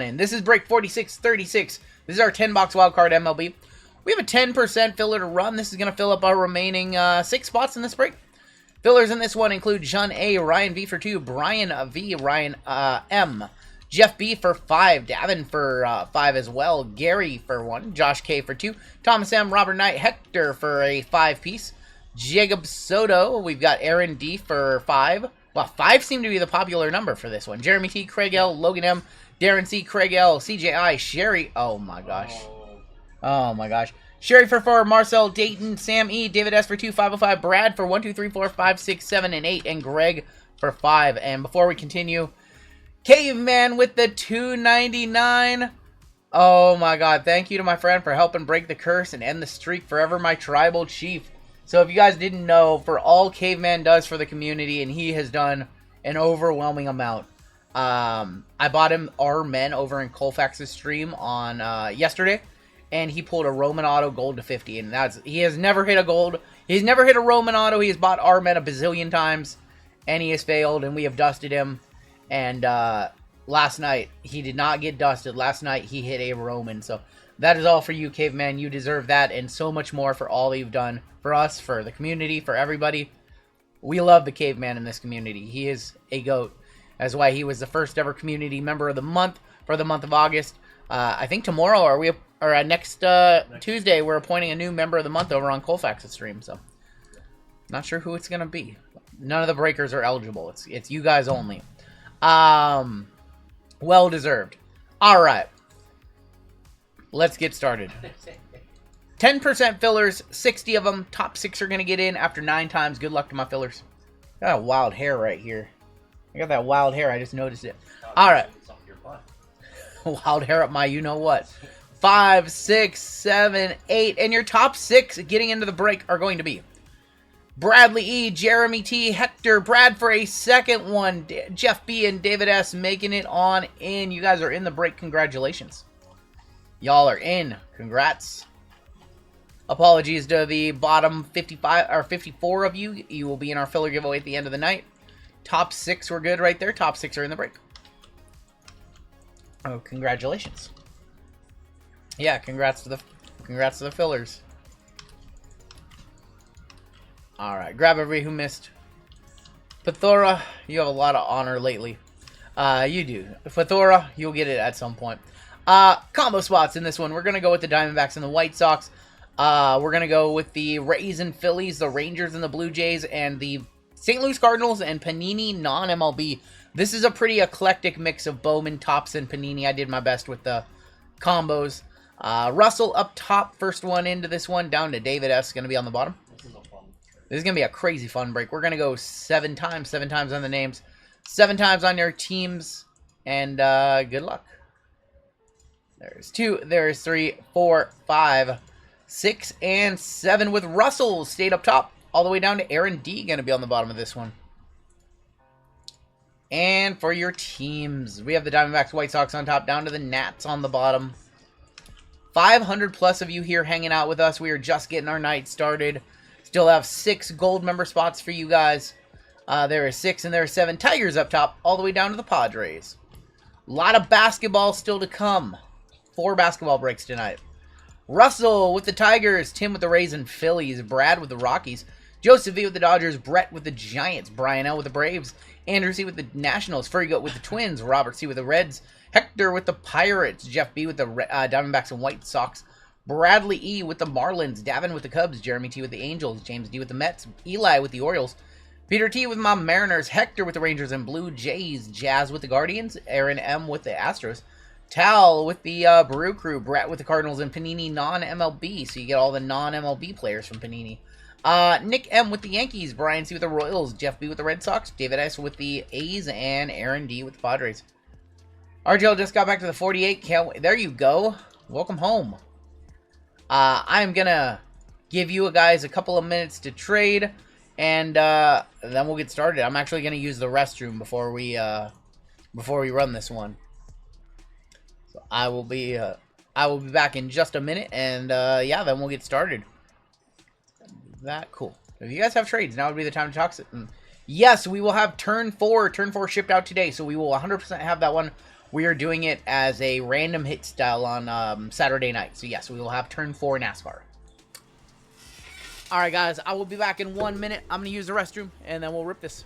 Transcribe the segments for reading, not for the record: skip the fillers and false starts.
And this is break 4636. This is our 10-box wildcard MLB. We have a 10% filler to run. This is going to fill up our remaining 6 spots in this break. Fillers in this one include John A, Ryan V for 2, Brian V, Ryan M, Jeff B for 5, Davin for 5 as well, Gary for 1, Josh K for 2, Thomas M, Robert Knight, Hector for a 5-piece, Jacob Soto, we've got Aaron D for 5. Well, 5 seem to be the popular number for this one. Jeremy T, Craig L, Logan M, Darren C, Craig L, CJI, Sherry, oh my gosh. Oh my gosh. Sherry for 4, Marcel, Dayton, Sam E, David S for 2, 505, Brad for 1, 2, 3, 4, 5, 6, 7, and 8, and Greg for 5. And before we continue, Caveman with the 299. Oh my god, thank you to my friend for helping break the curse and end the streak forever, my tribal chief. So if you guys didn't know, for all Caveman does for the community, and he has done an overwhelming amount. I bought him our men over in Colfax's stream on yesterday, and he pulled a Roman Auto gold to 50, and he has never hit a gold. He's never hit a Roman Auto. He has bought our men a bazillion times, and he has failed, and we have dusted him. And last night, he did not get dusted. Last night, he hit a Roman. So that is all for you, Caveman. You deserve that and so much more for all you've done for us, for the community, for everybody. We love the Caveman in this community. He is a GOAT. That's why he was the first ever community member of the month for the month of August. I think tomorrow, or next Tuesday, we're appointing a new member of the month over on Colfax's stream. So, not sure who it's gonna be. None of the breakers are eligible. It's you guys only. Well deserved. All right, let's get started. 10% fillers, 60 of them. Top 6 are gonna get in after 9 times. Good luck to my fillers. Got a wild hair right here. I got that wild hair. I just noticed it. All right. Wild hair up my you-know-what. 5, 6, 7, 8. And your top 6 getting into the break are going to be Bradley E, Jeremy T, Hector, Brad for a second one, Jeff B, and David S making it on in. You guys are in the break. Congratulations. Y'all are in. Congrats. Apologies to the bottom 55 or 54 of you. You will be in our filler giveaway at the end of the night. Top 6 were good right there. Top 6 are in the break. Oh, congratulations. Yeah, congrats to the fillers. Alright, grab everybody who missed. Pathora, you have a lot of honor lately. You do. Pathora, you'll get it at some point. Combo spots in this one. We're going to go with the Diamondbacks and the White Sox. We're going to go with the Rays and Phillies, the Rangers and the Blue Jays, and the St. Louis Cardinals and Panini non-MLB. This is a pretty eclectic mix of Bowman, Topps, and Panini. I did my best with the combos. Russell up top, first one into this one, down to David S. Going to be on the bottom. This is going to be a crazy fun break. We're going to go 7 times on the names, 7 times on your teams, and good luck. There's 2, there's 3, 4, 5, 6, and 7 with Russell stayed up top. All the way down to Aaron D. Going to be on the bottom of this one. And for your teams, we have the Diamondbacks, White Sox on top, down to the Nats on the bottom. 500 plus of you here hanging out with us. We are just getting our night started. Still have 6 gold member spots for you guys. There are 6 and there are 7 Tigers up top, all the way down to the Padres. A lot of basketball still to come. 4 basketball breaks tonight. Russell with the Tigers, Tim with the Rays and Phillies, Brad with the Rockies, Joseph V with the Dodgers, Brett with the Giants, Brian L with the Braves, Andrew C with the Nationals, Furry Goat with the Twins, Robert C with the Reds, Hector with the Pirates, Jeff B with the Diamondbacks and White Sox, Bradley E with the Marlins, Davin with the Cubs, Jeremy T with the Angels, James D with the Mets, Eli with the Orioles, Peter T with my Mariners, Hector with the Rangers and Blue Jays, Jazz with the Guardians, Aaron M with the Astros, Tal with the Brew Crew, Brett with the Cardinals, and Panini non-MLB. So you get all the non-MLB players from Panini. Nick M with the Yankees, Brian C with the Royals, Jeff B with the Red Sox, David S with the A's, and Aaron D with the Padres. RGL just got back to the 48. Can't wait. There you go. Welcome home. I'm going to give you guys a couple of minutes to trade, and then we'll get started. I'm actually going to use the restroom before we run this one. I will be back in just a minute, and yeah, then we'll get started. That cool. If you guys have trades, now would be the time to talk. Yes, we will have turn 4 shipped out today, so we will 100% have that one. We are doing it as a random hit style on Saturday night. So yes, we will have turn 4 NASCAR. All right, guys, I will be back in 1 minute. I'm going to use the restroom, and then we'll rip this.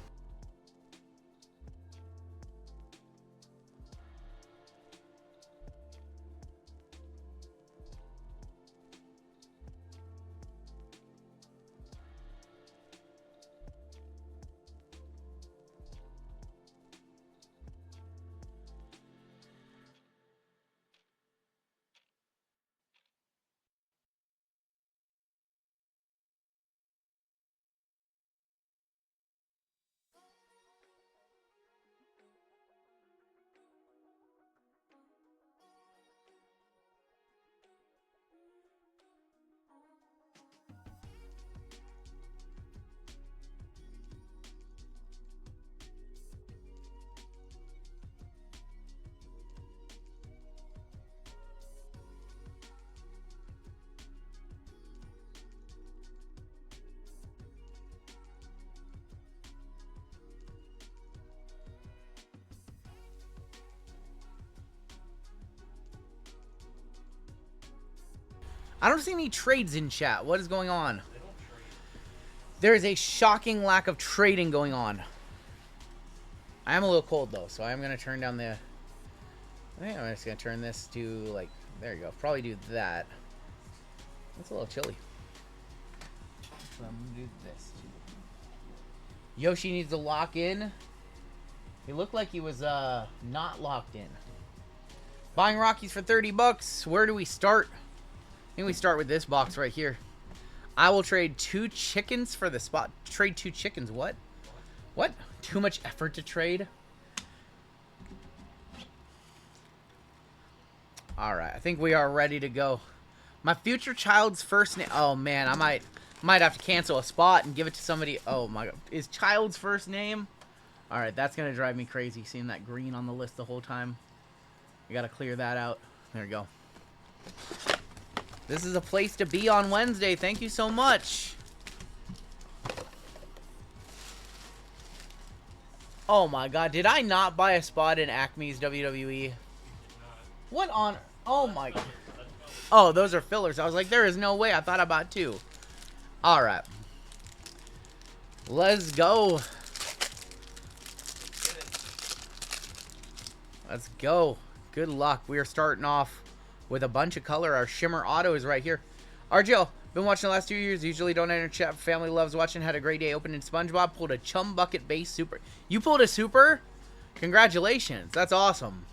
I don't see any trades in chat. What is going on? There is a shocking lack of trading going on. I am a little cold, though, so I'm going to turn down the... I think I'm just going to turn this to, like... There you go. Probably do that. It's a little chilly. So I'm going to do this, too. Yoshi needs to lock in. He looked like he was not locked in. Buying Rockies for 30 bucks. Where do we start? I think we start with this box right here. I will trade 2 chickens for the spot. Trade 2 chickens. What? What? Too much effort to trade? Alright, I think we are ready to go. My future child's first name... Oh, man, I might have to cancel a spot and give it to somebody... Oh, my God. Is child's first name? Alright, that's going to drive me crazy, seeing that green on the list the whole time. We got to clear that out. There we go. This is a place to be on Wednesday. Thank you so much. Oh my God. Did I not buy a spot in Acme's WWE? What on... Oh my... Oh, those are fillers. I was like, there is no way. I thought I bought 2. Alright. Let's go. Let's go. Good luck. We are starting off with a bunch of color. Our Shimmer Auto is right here. RGL, been watching the last 2 years. Usually don't enter chat. Family loves watching. Had a great day opening SpongeBob. Pulled a Chum Bucket Base Super. You pulled a Super? Congratulations. That's awesome.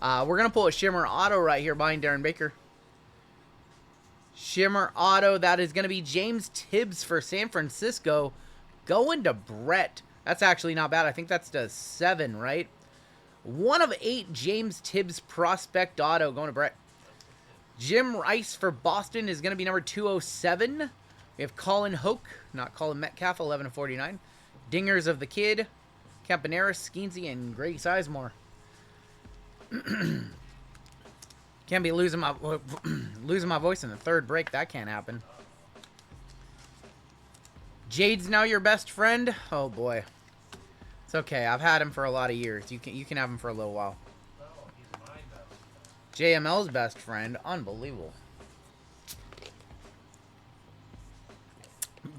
We're going to pull a Shimmer Auto right here behind Darren Baker. Shimmer Auto. That is going to be James Tibbs for San Francisco. Going to Brett. That's actually not bad. I think that's to 7, right? 1 of 8 James Tibbs Prospect Auto going to Brett. Jim Rice for Boston is going to be number 207. We have Colin Hoke, not Colin Metcalf, 11 of 49. Dingers of the Kid, Campanera, Skeensy, and Greg Sizemore. Can't be losing my voice in the 3rd break. That can't happen. Jade's now your best friend. Oh boy, it's okay. I've had him for a lot of years. You can have him for a little while. JML's best friend. Unbelievable.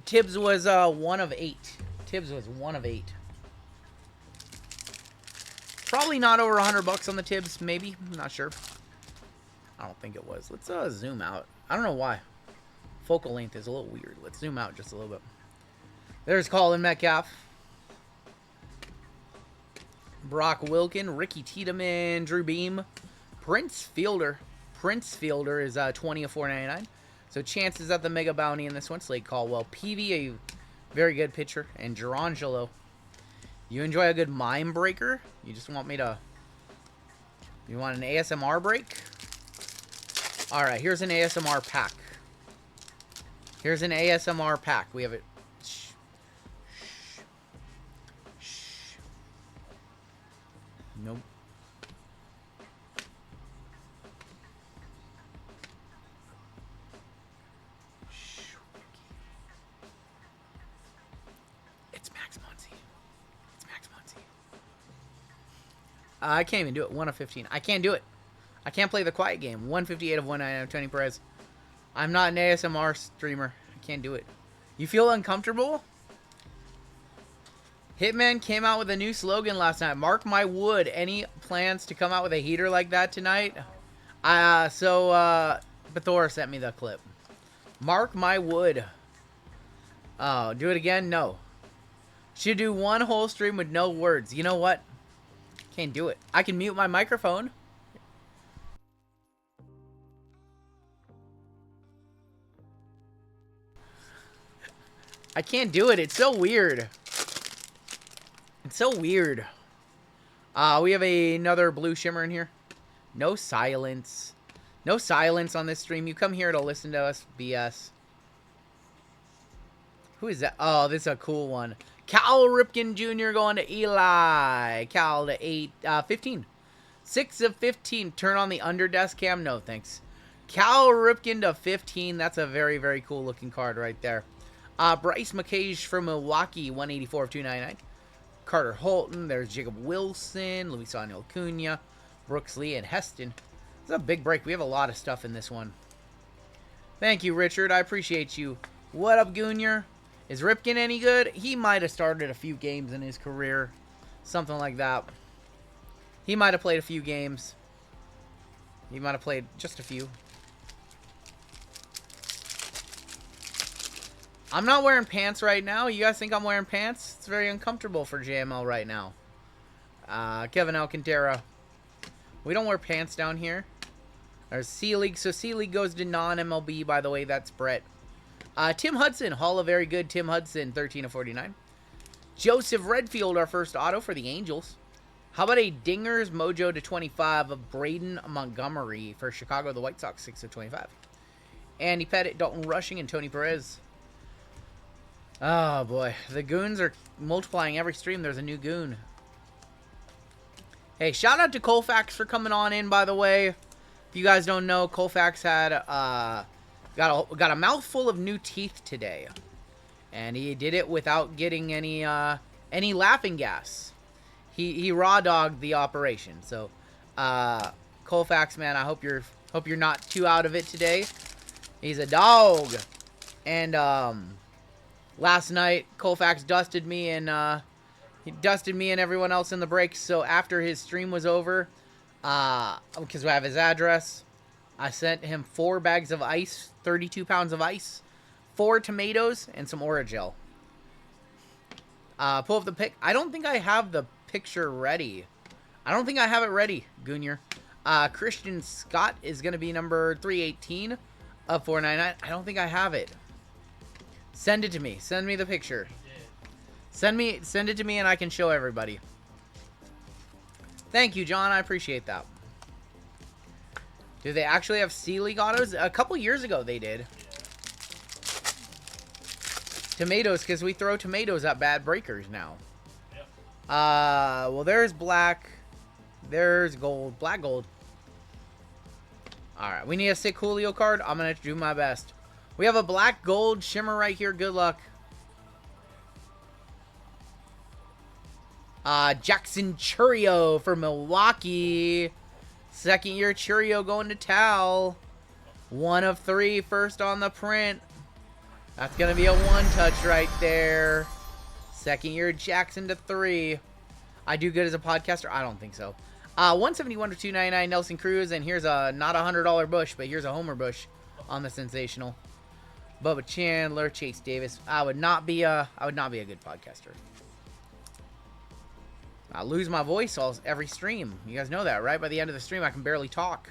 Tibbs was 1 of 8. Tibbs was 1 of 8. Probably not over 100 bucks on the Tibbs. Maybe. I'm not sure. I don't think it was. Let's zoom out. I don't know why. Focal length is a little weird. Let's zoom out just a little bit. There's Colin Metcalf. Brock Wilkin. Ricky Tiedemann. Drew Beam. Prince Fielder. Prince Fielder is 20 of 499. So chances at the Mega Bounty in this one. Slade Caldwell. PV, a very good pitcher. And Gerangelo. You enjoy a good mime breaker? You just want me to... You want an ASMR break? Alright, here's an ASMR pack. Here's an ASMR pack. We have it. Shh. Shh. Shh. Nope. I can't even do it. 1 of 15. I can't do it. I can't play the quiet game. 158 of 199 of Tony Perez. I'm not an ASMR streamer. I can't do it. You feel uncomfortable? Hitman came out with a new slogan last night. Mark my wood. Any plans to come out with a heater like that tonight? Bethor sent me the clip. Mark my wood. Oh, do it again? No. Should do one whole stream with no words. You know what? Can't do it. I can mute my microphone. I can't do it. It's so weird. It's so weird. We have another blue shimmer in here. No silence. No silence on this stream. You come here to listen to us BS. Who is that? Oh, this is a cool one. Cal Ripken Jr. going to Eli. Cal to 15. 6 of 15. Turn on the underdesk cam. No, thanks. Cal Ripken to 15. That's a very, very cool looking card right there. Bryce McCage from Milwaukee. 184 of 299. Carter Holton. There's Jacob Wilson. Luis Daniel Acuna. Brooks Lee and Heston. This is a big break. We have a lot of stuff in this one. Thank you, Richard. I appreciate you. What up, Junior? Is Ripken any good? He might have started a few games in his career. Something like that. He might have played a few games. He might have played just a few. I'm not wearing pants right now. You guys think I'm wearing pants? It's very uncomfortable for JML right now. Kevin Alcantara. We don't wear pants down here. There's C-League. So C-League goes to non-MLB, by the way. That's Brett. Tim Hudson. Hall of very good Tim Hudson. 13 of 49. Joseph Redfield, our first auto for the Angels. How about a Dingers Mojo to 25 of Braden Montgomery for Chicago, the White Sox. 6 of 25. Andy Pettit, Dalton Rushing, and Tony Perez. Oh, boy. The goons are multiplying every stream. There's a new goon. Hey, shout out to Colfax for coming on in, by the way. If you guys don't know, Colfax had got a mouthful of new teeth today. And he did it without getting any laughing gas. He raw dogged the operation. So, Colfax, man, I hope you're not too out of it today. He's a dog. And last night, Colfax dusted me and he dusted me and everyone else in the break. So after his stream was over, because we have his address, I sent him 4 bags of ice, 32 pounds of ice, 4 tomatoes, and some RGL. Pull up the pic. I don't think I have the picture ready. I don't think I have it ready, Goonier. Christian Scott is going to be number 318 of 499. I don't think I have it. Send it to me. Send me the picture. Send it to me and I can show everybody. Thank you, John. I appreciate that. Do they actually have C-League autos? A couple years ago they did. Tomatoes, because we throw tomatoes at bad breakers now. Well, there's black. There's gold. Black gold. Alright, we need a sick Julio card. I'm going to do my best. We have a black gold shimmer right here. Good luck. Jackson Churio for Milwaukee. Second year Churio going to Tal. 1 of 3. First on the print. That's going to be a 1-touch right there. Second year Jackson to 3. I do good as a podcaster? I don't think so. 171 to 299 Nelson Cruz. And here's a not $100 bush, but here's a homer bush on the sensational. Bubba Chandler, Chase Davis. I would not be a good podcaster. I lose my voice every stream. You guys know that, right? By the end of the stream, I can barely talk.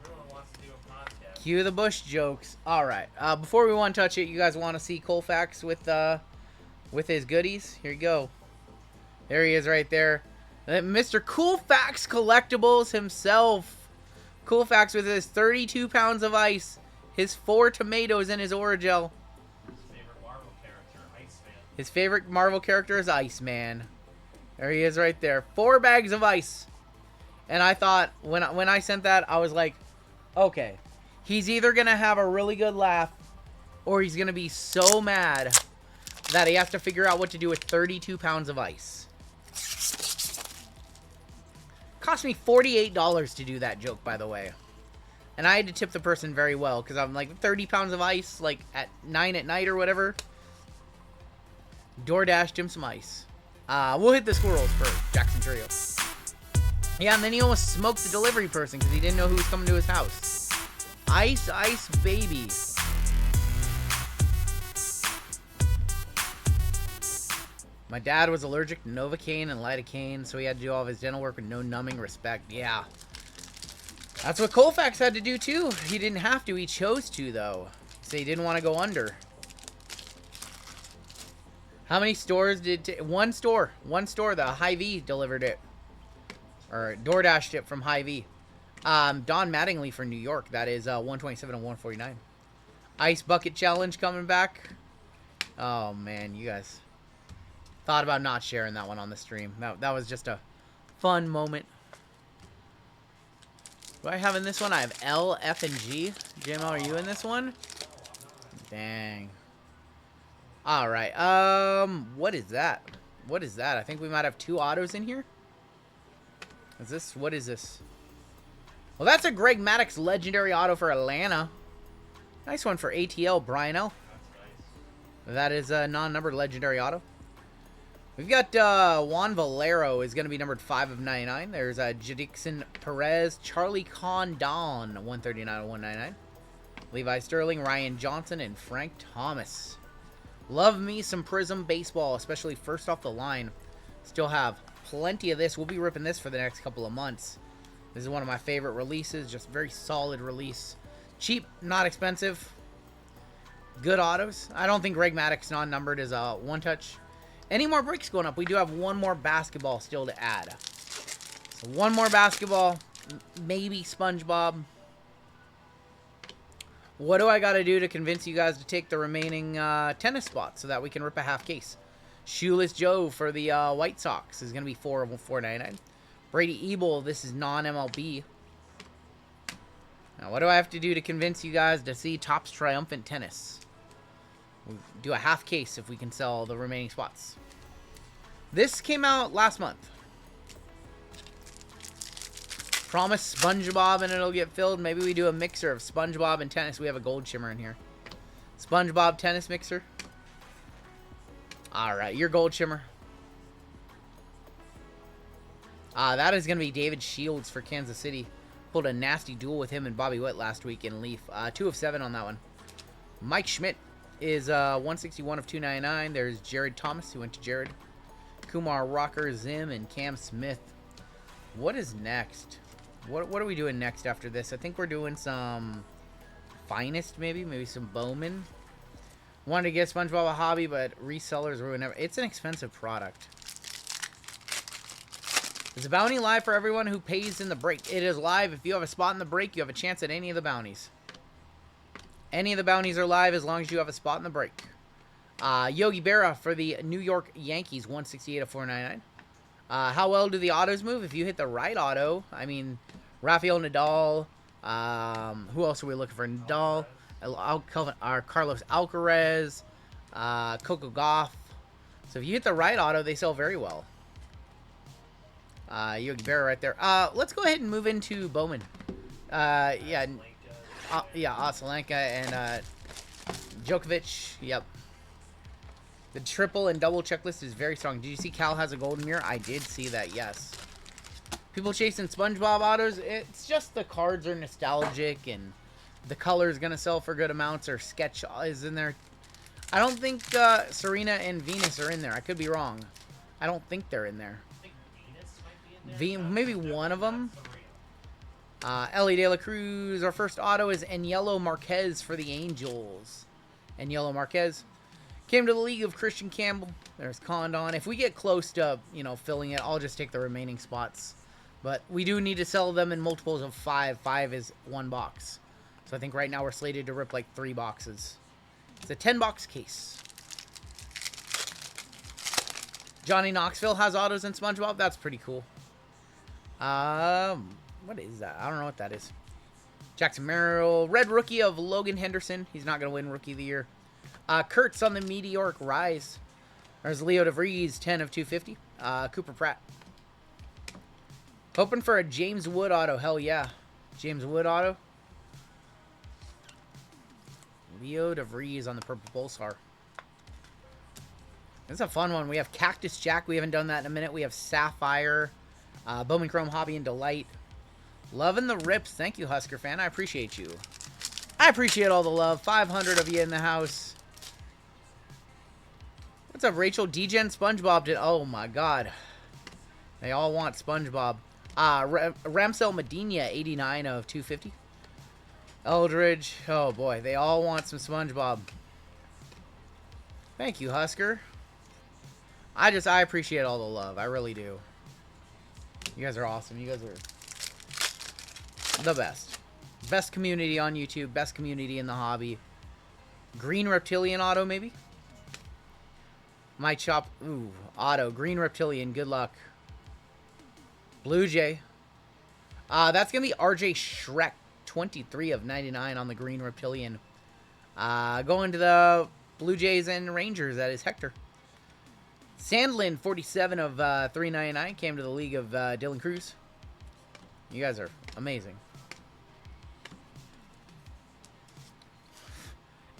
Everyone wants to do a podcast. Cue the Bush jokes. All right. Before we want to touch it, you guys want to see Colfax with his goodies? Here you go. There he is right there. Mr. Colfax Collectibles himself. Colfax with his 32 pounds of ice, his 4 tomatoes, and his Origel. His favorite Marvel character is Iceman. There he is right there. 4 bags of ice. And I thought, when I sent that, I was like, okay. He's either going to have a really good laugh, or he's going to be so mad that he has to figure out what to do with 32 pounds of ice. Cost me $48 to do that joke, by the way. And I had to tip the person very well, because I'm like 30 pounds of ice, like at 9 at night or whatever. DoorDashed him some ice. We'll hit the squirrels for Jackson Trio. Yeah, and then he almost smoked the delivery person because he didn't know who was coming to his house. Ice, ice, baby. My dad was allergic to Novocaine and lidocaine, so he had to do all of his dental work with no numbing. Respect. Yeah. That's what Colfax had to do, too. He didn't have to. He chose to, though. So he didn't want to go under. How many stores did... One store. One store. The Hy-Vee delivered it. Or DoorDashed it from Hy-Vee. Don Mattingly for New York. That is 127 and 149. Ice Bucket Challenge coming back. Oh, man. You guys thought about not sharing that one on the stream. That was just a fun moment. Do I have in this one? I have L, F, and G. JML, are you in this one? Dang. Alright. What is that? What is that? I think we might have 2 autos in here. Is this? What is this? Well, that's a Greg Maddux legendary auto for Atlanta. Nice one for ATL, Brian L. That is a non-numbered legendary auto. We've got Juan Valero is going to be numbered 5 of 99. There's Jadixon Perez, Charlie Condon, 139 of 199. Levi Sterling, Ryan Johnson, and Frank Thomas. Love me some Prism baseball, especially first off the line. Still have plenty of this. We'll be ripping this for the next couple of months. This is one of my favorite releases. Just very solid release. Cheap, not expensive. Good autos. I don't think Greg Maddux non-numbered is a one-touch. Any more breaks going up? We do have one more basketball still to add. So one more basketball. Maybe SpongeBob. What do I got to do to convince you guys to take the remaining tennis spots so that we can rip a half case? Shoeless Joe for the White Sox is going to be 4 of 499. Brady Ebel, this is non-MLB. Now, what do I have to do to convince you guys to see Topps Triumphant Tennis? We'll do a half case if we can sell the remaining spots. This came out last month. Promise SpongeBob and it'll get filled. Maybe we do a mixer of SpongeBob and tennis. We have a gold shimmer in here. SpongeBob tennis mixer. Alright, your gold shimmer. That is going to be David Shields for Kansas City. Pulled a nasty duel with him and Bobby Witt last week in Leaf. 2 of 7 on that one. Mike Schmidt is 161 of 299. There's Jared Thomas, who went to Jared. Kumar Rocker, Zim, and Cam Smith. What is next? What are we doing next after this? I think we're doing some Finest, maybe some Bowman. Wanted to get SpongeBob a hobby, but resellers ruin everything. It's an expensive product. Is the bounty live for everyone who pays in the break? It is live. If you have a spot in the break, you have a chance at any of the bounties. Any of the bounties are live as long as you have a spot in the break. Yogi Berra for the New York Yankees, 168 of 499. How well do the autos move? If you hit the right auto, I mean, Rafael Nadal. Who else are we looking for? Nadal, Carlos Alcaraz, Coco Gauff. So if you hit the right auto, they sell very well. Yogi Berra right there. Let's go ahead and move into Bowman. Yeah, Osalenka and Djokovic. Yep. The triple and double checklist is very strong. Did you see Cal has a golden mirror? I did see that, yes. People chasing SpongeBob autos, it's just the cards are nostalgic and the color is going to sell for good amounts, or Sketch is in there. I don't think Serena and Venus are in there. I could be wrong. I don't think they're in there. I think Venus might be in there. Maybe one of them. Ellie De La Cruz. Our first auto is Aniello Marquez for the Angels. Aniello Marquez. Came to the league of Christian Campbell. There's Condon. If we get close to, filling it, I'll just take the remaining spots. But we do need to sell them in multiples of 5. 5 is 1 box. So I think right now we're slated to rip like 3 boxes. It's a 10-box case. Johnny Knoxville has autos in SpongeBob. That's pretty cool. What is that? I don't know what that is. Jackson Merrill. Red rookie of Logan Henderson. He's not going to win Rookie of the Year. Kurtz on the Meteoric Rise. There's Leo DeVries, 10 of 250. Cooper Pratt. Hoping for a James Wood auto. Hell yeah. James Wood auto. Leo DeVries on the purple pulsar. This is a fun one. We have Cactus Jack. We haven't done that in a minute. We have Sapphire. Bowman Chrome Hobby and Delight. Loving the rips. Thank you, Husker fan. I appreciate you. I appreciate all the love. 500 of you in the house. What's up, Rachel? Degen SpongeBob did. Oh, my God. They all want SpongeBob. Ramsel Medina, 89 of 250. Eldridge. Oh, boy. They all want some SpongeBob. Thank you, Husker. I appreciate all the love. I really do. You guys are awesome. You guys are the best. Best community on YouTube. Best community in the hobby. Green Reptilian auto, maybe? My chop. Ooh, auto. Green Reptilian. Good luck. Blue Jay. That's going to be RJ Shrek. 23 of 99 on the Green Reptilian. Going to the Blue Jays and Rangers. That is Hector. Sandlin, 47 of 399. Came to the league of Dylan Cruz. You guys are amazing.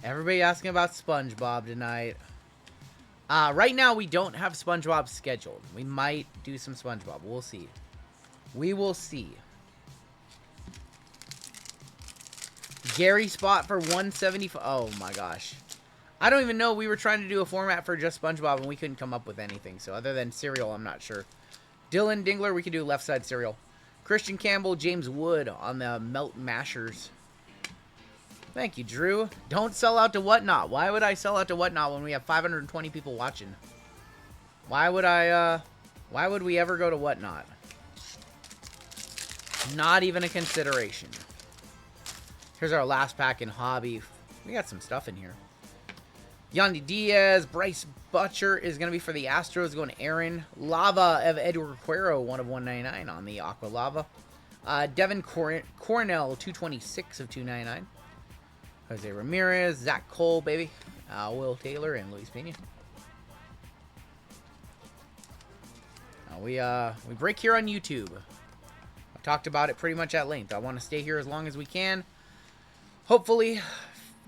Everybody asking about SpongeBob tonight. Right now, we don't have SpongeBob scheduled. We might do some SpongeBob. We'll see. We will see. Gary spot for 175. Oh, my gosh. I don't even know. We were trying to do a format for just SpongeBob, and we couldn't come up with anything. So, other than cereal, I'm not sure. Dylan Dingler, we could do left side cereal. Christian Campbell, James Wood on the Melt Mashers. Thank you, Drew. Don't sell out to Whatnot. Why would I sell out to Whatnot when we have 520 people watching? Why would why would we ever go to Whatnot? Not even a consideration. Here's our last pack in hobby. We got some stuff in here. Yandy Diaz, Bryce Butcher is going to be for the Astros. Going to Aaron. Lava of Edward Cuero, 1 of 199 on the Aqua Lava. Devin Cornell, 226 of 299. Jose Ramirez, Zach Cole, baby. Will Taylor, and Luis Pena. We break here on YouTube. I've talked about it pretty much at length. I want to stay here as long as we can. Hopefully,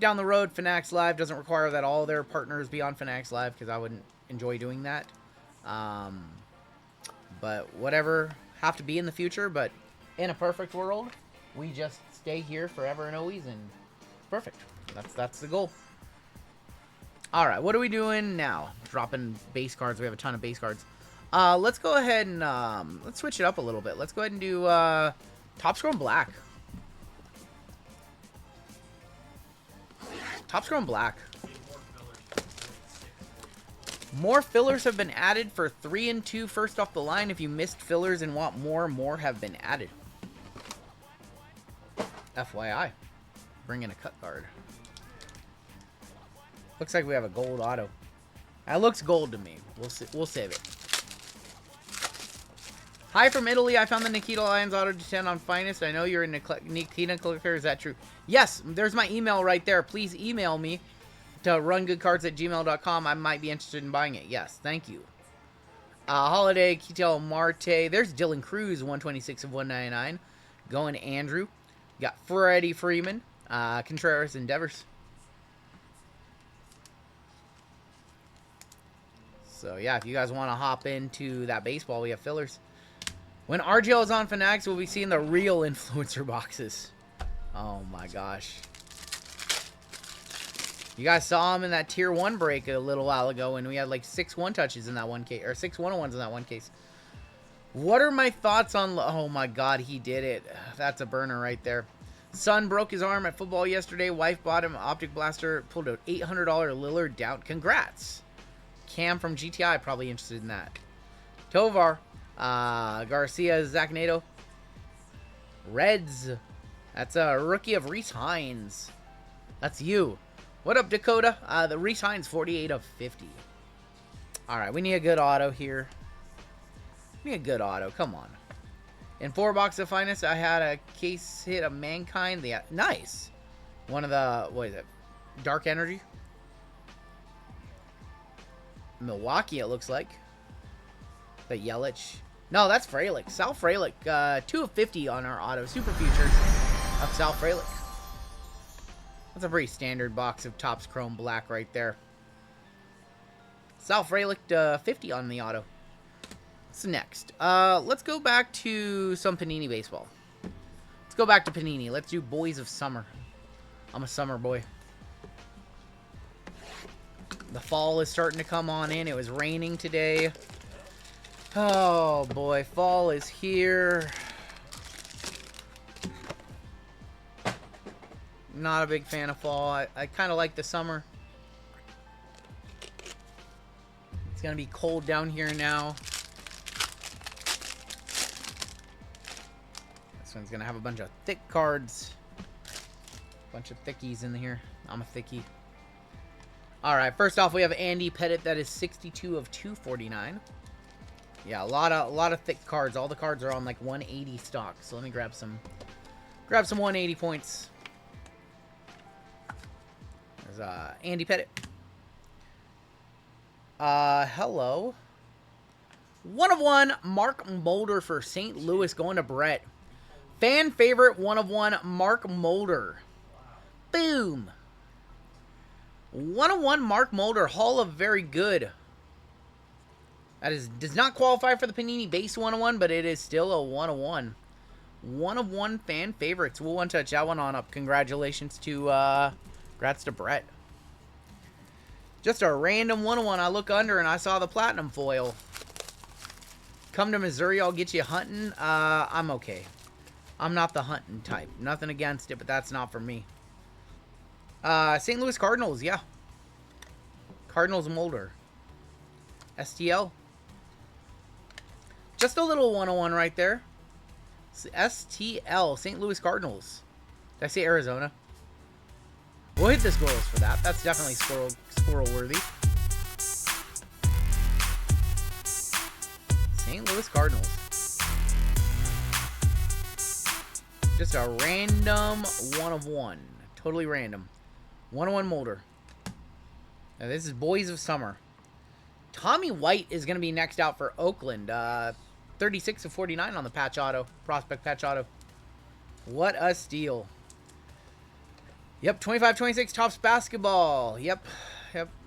down the road, Fanatics Live doesn't require that all their partners be on Fanatics Live, because I wouldn't enjoy doing that. But whatever, have to be in the future. But in a perfect world, we just stay here forever and always, and perfect. That's the goal. All right, what are we doing now? Dropping base cards. We have a ton of base cards. Let's go ahead and let's switch it up a little bit. Let's go ahead and do Top Scroll Black. Top Scroll Black. More fillers have been added for 3 and 2 first off the line. If you missed fillers and want more have been added. FYI. Bring in a cut card. Looks like we have a gold auto. That looks gold to me. We'll save it. Hi from Italy. I found the Nikita Lyons auto to 10 on Finest. I know you're a Nikita clicker. Is that true? Yes. There's my email right there. Please email me to rungoodcards@gmail.com. I might be interested in buying it. Yes. Thank you. Holiday, Ketel Marte. There's Dylan Cruz, 126 of 199. Going to Andrew. Got Freddie Freeman. Contreras Endeavors. So, yeah, if you guys want to hop into that baseball, we have fillers. When RGL is on Fanatics, we'll be seeing the real influencer boxes. Oh, my gosh. You guys saw him in that Tier 1 break a little while ago, and we had like 6 one-touches in that one case, or 6 101s in that one case. What are my thoughts on... Oh, my God, he did it. That's a burner right there. Son broke his arm at football yesterday. Wife bought him an optic blaster. Pulled an $800 Lillard down. Congrats. Cam from GTI probably interested in that. Tovar. Garcia, Zach Nato. Reds. That's a rookie of Reese Hines. That's you. What up, Dakota? The Reese Hines, 48 of 50. All right, we need a good auto here. We need a good auto. Come on. In 4 boxes of Finest, I had a case hit of Mankind. Nice. One of the, what is it? Dark Energy. Milwaukee, it looks like. The Yelich. No, that's Frelick. Sal Frelick. 2 of 50 on our auto. Super Futures of Sal Frelick. That's a pretty standard box of Topps Chrome Black right there. Sal Frelick 50 on the auto. What's next? Let's go back to some Panini Baseball. Let's go back to Panini. Let's do Boys of Summer. I'm a summer boy. The fall is starting to come on in. It was raining today. Oh boy, fall is here. Not a big fan of fall. I kind of like the summer. It's going to be cold down here now. This one's going to have a bunch of thick cards. Bunch of thickies in here. I'm a thickie. Alright, first off we have Andy Pettit. That is 62 of 249. Yeah, a lot of thick cards. All the cards are on like 180 stock. So let me grab some 180 points. There's Andy Pettit. Hello. 1 of 1 Mark Mulder for St. Louis going to Brett. Fan favorite 1 of 1 Mark Mulder. Boom. 1 of 1 Mark Mulder, Hall of Very Good. That does not qualify for the Panini base 1 of 1, but it is still a 1 of 1. 1 of 1 fan favorites. We'll one touch that one on up. Congratulations to congrats to Brett. Just a random 1 of 1. I look under and I saw the platinum foil. Come to Missouri, I'll get you hunting. I'm okay. I'm not the hunting type. Nothing against it, but that's not for me. St. Louis Cardinals, yeah. Cardinals Mulder. STL. Just a little 101 right there. STL, St. Louis Cardinals. Did I say Arizona? We'll hit the squirrels for that. That's definitely squirrel worthy. St. Louis Cardinals. Just a random 1 of 1. Totally random. 101 Mulder. Now this is Boys of Summer. Tommy White is going to be next out for Oakland. 36 of 49 on the patch auto. Prospect patch auto. What a steal. Yep, 25-26 Topps Basketball. Yep.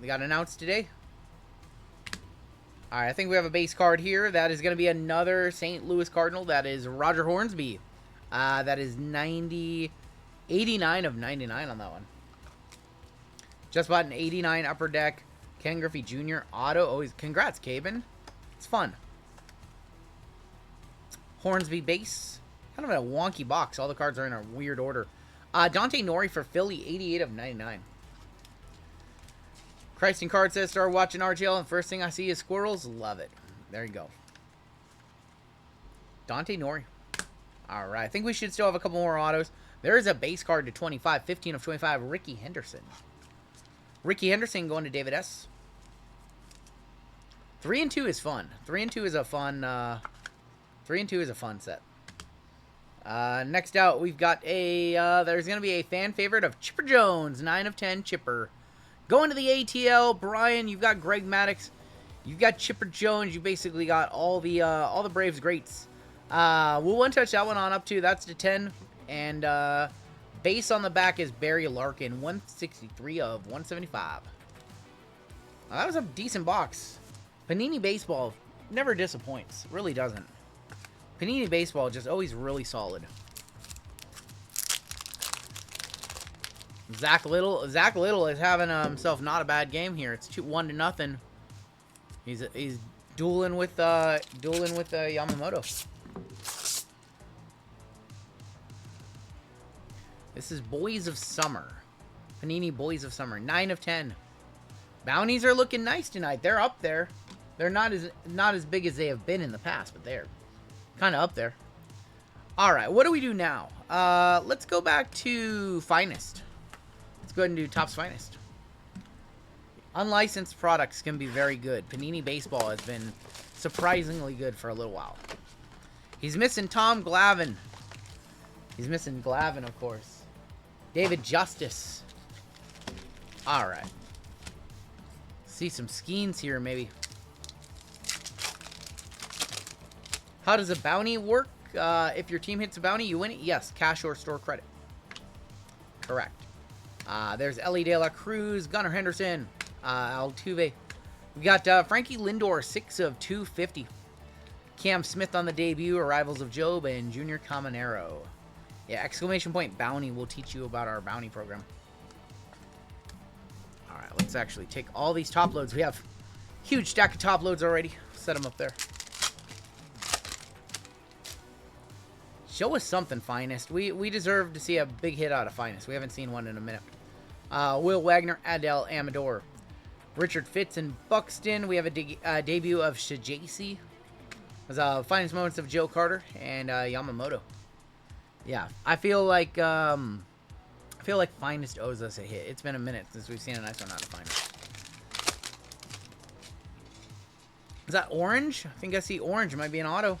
We got announced today. Alright, I think we have a base card here. That is going to be another St. Louis Cardinal. That is Roger Hornsby. That is 89 of 99 on that one. Just bought an 89 Upper Deck Ken Griffey Jr. auto. Always congrats, Caben. It's fun. Hornsby base. Kind of a wonky box. All the cards are in a weird order. Dante Nori for Philly, 88 of 99. Christian Card says, start watching RGL, and first thing I see is squirrels. Love it. There you go. Dante Nori. Alright, I think we should still have a couple more autos. There is a base card to 25. 15 of 25, Ricky Henderson. Ricky Henderson going to David S. 3 and 2 is fun. 3 and 2 is a fun 3 and 2 is a fun set. Next out, we've got a there's going to be a fan favorite of Chipper Jones, 9 of 10 Chipper. Going to the ATL, Brian, you've got Greg Maddux. You've got Chipper Jones. You basically got all the Braves greats. We'll one touch that one on up to. That's to 10. And base on the back is Barry Larkin, 163 of 175. That was a decent box. Panini Baseball never disappoints. Really doesn't. Panini Baseball just always really solid. Zach Little is having himself not a bad game here. It's 1-0. He's dueling with Yamamoto. This is Boys of Summer. Panini Boys of Summer. 9 of 10. Bounties are looking nice tonight. They're up there. They're not as big as they have been in the past, but they're kind of up there. All right, what do we do now? Let's go back to Finest. Let's go ahead and do Topps Finest. Unlicensed products can be very good. Panini Baseball has been surprisingly good for a little while. He's missing Tom Glavine. He's missing Glavine, of course. David Justice. All right. See some Skeens here, maybe. How does a bounty work? If your team hits a bounty, you win it? Yes, cash or store credit. Correct. There's Ellie De La Cruz, Gunnar Henderson, Altuve. We got Frankie Lindor, 6 of 250. Cam Smith on the debut, Arrivals of Job, and Junior Caminero. Yeah, exclamation point bounty will teach you about our bounty program. All right, let's actually take all these top loads. We have a huge stack of top loads already. Set them up there. Show us something, Finest. We deserve to see a big hit out of Finest. We haven't seen one in a minute. Will Wagner, Adele Amador. Richard Fitz and Buxton. We have a debut of Shijasi. There's Finest moments of Joe Carter and Yamamoto. Yeah, I feel like Finest owes us a hit. It's been a minute since we've seen a nice one out of Finest. Is that orange? I think I see orange. It might be an auto.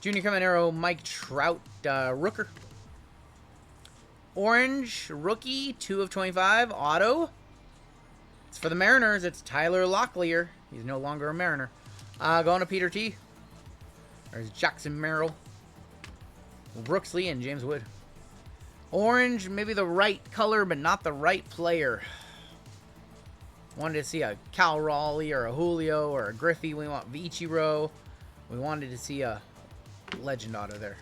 Junior Caminero, Mike Trout, Rooker. Orange, rookie, 2 of 25, auto. It's for the Mariners. It's Tyler Locklear. He's no longer a Mariner. Going to Peter T. There's Jackson Merrill, Brooks Lee, and James Wood. Orange, maybe the right color, but not the right player. Wanted to see a Cal Raleigh or a Julio or a Griffey. We want Ichiro. We wanted to see a legend auto there.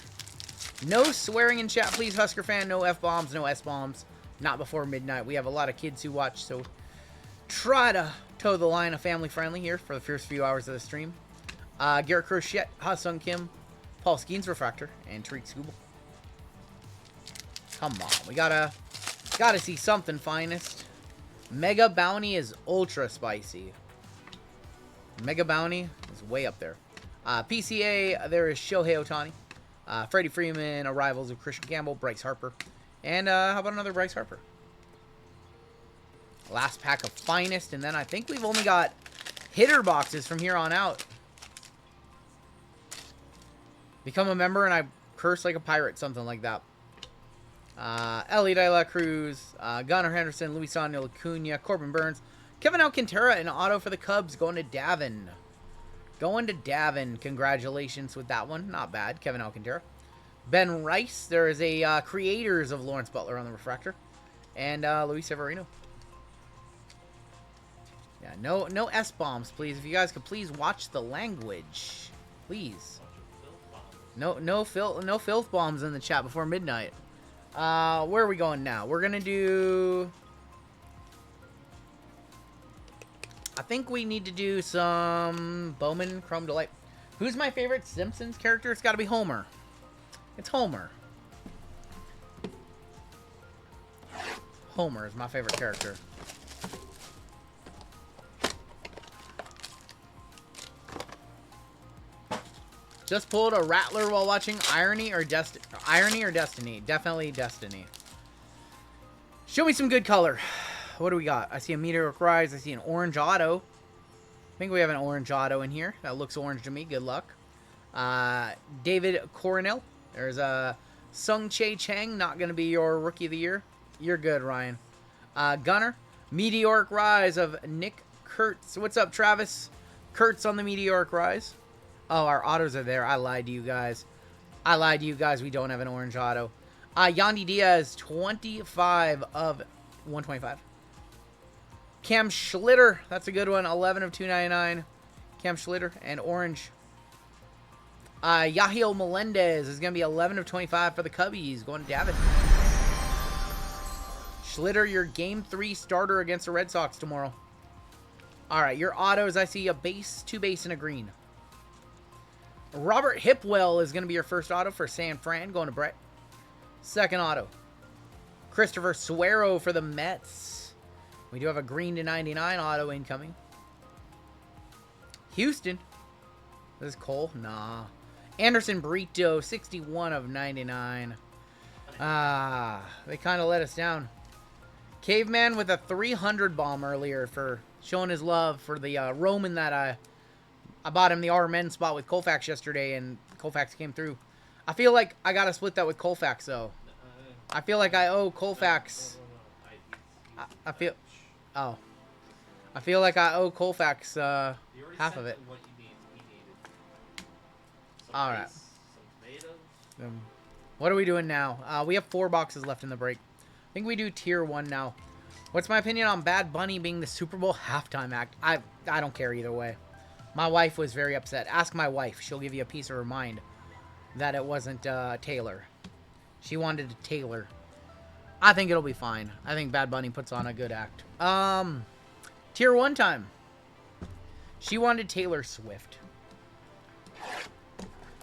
No swearing in chat, please, Husker fan. No F-bombs, no S-bombs. Not before midnight. We have a lot of kids who watch, so try to toe the line of family friendly here for the first few hours of the stream. Garrett Crochet, Ha-Sung Kim, Paul Skeens Refractor, and Tariq Skubal. Come on, we gotta see something, Finest. Mega Bounty is ultra spicy. Mega Bounty is way up there. PCA, there is Shohei Ohtani. Freddie Freeman, Arrivals of Christian Campbell, Bryce Harper. And how about another Bryce Harper? Last pack of Finest, and then I think we've only got hitter boxes from here on out. Become a member and I curse like a pirate, something like that. Ellie De La Cruz, Gunnar Henderson, Luis Daniel Acuna, Corbin Burns, Kevin Alcantara, and auto for the Cubs going to Davin. Going to Davin. Congratulations with that one. Not bad, Kevin Alcantara. Ben Rice. There is a creators of Lawrence Butler on the refractor. And Luis Severino. Yeah, no S-bombs, please. If you guys could please watch the language. Please. No filth bombs in the chat before midnight. Where are we going now? We're going to do... I think we need to do some Bowman Chrome Delight. Who's my favorite Simpsons character? It's got to be Homer. It's Homer. Homer is my favorite character. Just pulled a Rattler while watching Irony or Destiny. Definitely Destiny. Show me some good color. What do we got? I see a Meteoric Rise. I see an orange auto. I think we have an orange auto in here. That looks orange to me. Good luck. David Coronel. There's a Sung Chae Chang. Not going to be your Rookie of the Year. You're good, Ryan. Gunner. Meteoric Rise of Nick Kurtz. What's up, Travis? Kurtz on the Meteoric Rise. Oh, our autos are there. I lied to you guys. We don't have an orange auto. Yandy Diaz, 25 of 125. Cam Schlitter, that's a good one. 11 of 299. Cam Schlitter and orange. Yahiel Melendez is going to be 11 of 25 for the Cubbies. Going to Davin. Schlitter, your Game 3 starter against the Red Sox tomorrow. All right, your autos, I see a base, 2 base, and a green. Robert Hipwell is going to be your first auto for San Fran. Going to Brett. Second auto. Christopher Suero for the Mets. We do have a green to 99 auto incoming. Houston. This is Cole. Nah. Anderson Brito, 61 of 99. They kind of let us down. Caveman with a 300 bomb earlier for showing his love for the Roman that I bought him the R-Men spot with Colfax yesterday, and Colfax came through. I feel like I got to split that with Colfax, though. I feel like I owe Colfax. I feel... Oh. I feel like I owe Colfax half of it. All right. Some Betas. What are we doing now? We have 4 boxes left in the break. I think we do tier 1 now. What's my opinion on Bad Bunny being the Super Bowl halftime act? I don't care either way. My wife was very upset. Ask my wife. She'll give you a piece of her mind that it wasn't Taylor. She wanted Taylor. I think it'll be fine. I think Bad Bunny puts on a good act. Tier 1 time. She wanted Taylor Swift.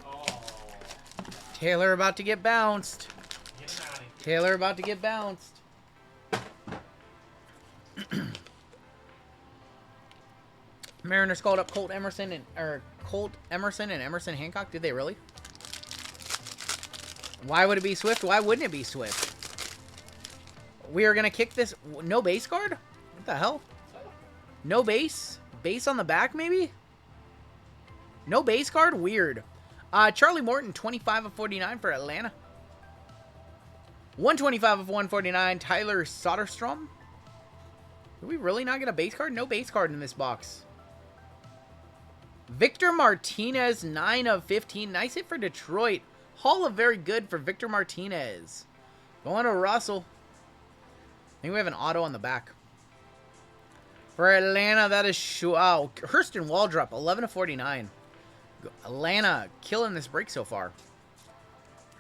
Oh. Taylor about to get bounced. Get him out of here. Taylor about to get bounced. Mariners called up Colt Emerson and Emerson Hancock. Did they really? Why would it be Swift? Why wouldn't it be Swift? We are gonna kick this. No base card? What the hell? No base? Base on the back, maybe? No base card? Weird. Charlie Morton, 25 of 49 for Atlanta. 125 of 149, Tyler Soderstrom. Did we really not get a base card? No base card in this box. Victor Martinez, 9 of 15. Nice hit for Detroit. Hall of very good for Victor Martinez. Going to Russell. I think we have an auto on the back. For Atlanta, that is Hurston Waldrop, 11 of 49. Atlanta killing this break so far.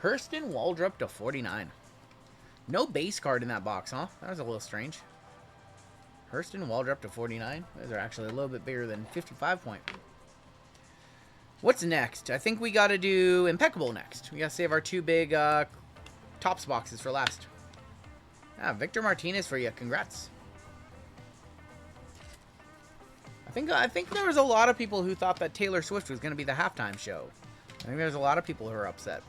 Hurston Waldrop to 49. No base card in that box, huh? That was a little strange. Hurston Waldrop to 49. Those are actually a little bit bigger than 55 point. What's next? I think we got to do Impeccable next. We got to save our 2 big Topps boxes for last. Victor Martinez for you. Congrats. I think there was a lot of people who thought that Taylor Swift was going to be the halftime show. I think there's a lot of people who are upset.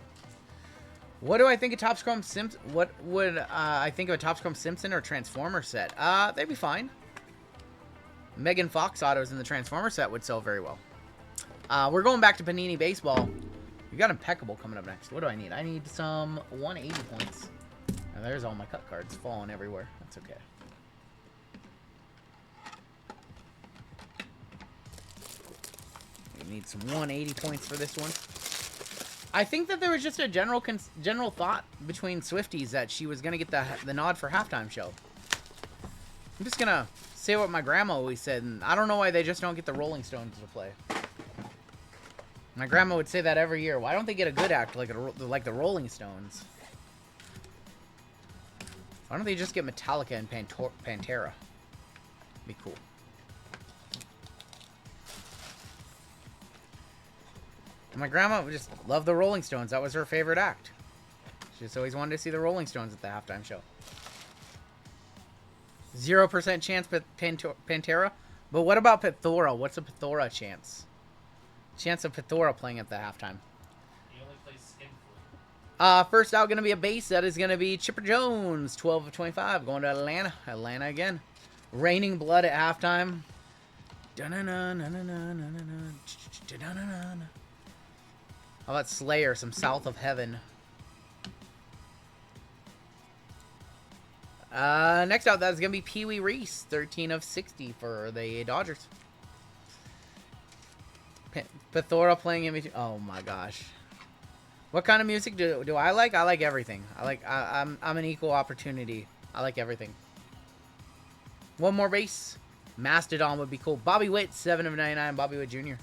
What do I think of Topps Chrome Simpson? What would I think of a Topps Chrome Simpson or Transformer set? They'd be fine. Megan Fox autos in the Transformer set would sell very well. We're going back to Panini Baseball. We got Impeccable coming up next. What do I need? I need some 180 points. Now, there's all my cut cards falling everywhere. That's okay. We need some 180 points for this one. I think that there was just a general thought between Swifties that she was going to get the nod for halftime show. I'm just going to say what my grandma always said, and I don't know why they just don't get the Rolling Stones to play. My grandma would say that every year. Why don't they get a good act like the Rolling Stones? Why don't they just get Metallica and Pantera? Be cool. My grandma would just love the Rolling Stones. That was her favorite act. She just always wanted to see the Rolling Stones at the halftime show. 0% chance Pantera. But what about Pithora? What's a Pithora chance? Chance of Pithora playing at the halftime. He only plays skin flute. First out going to be a base. That is going to be Chipper Jones. 12 of 25. Going to Atlanta. Atlanta again. Raining blood at halftime. How about Slayer? Some South of Heaven. Next out, that's going to be Pee Wee Reese. 13 of 60 for the Dodgers. Pithora playing in between. Oh my gosh. What kind of music do I like? I like everything. I'm an equal opportunity. I like everything. One more base. Mastodon would be cool. Bobby Witt, 7 of 99. Bobby Witt Jr.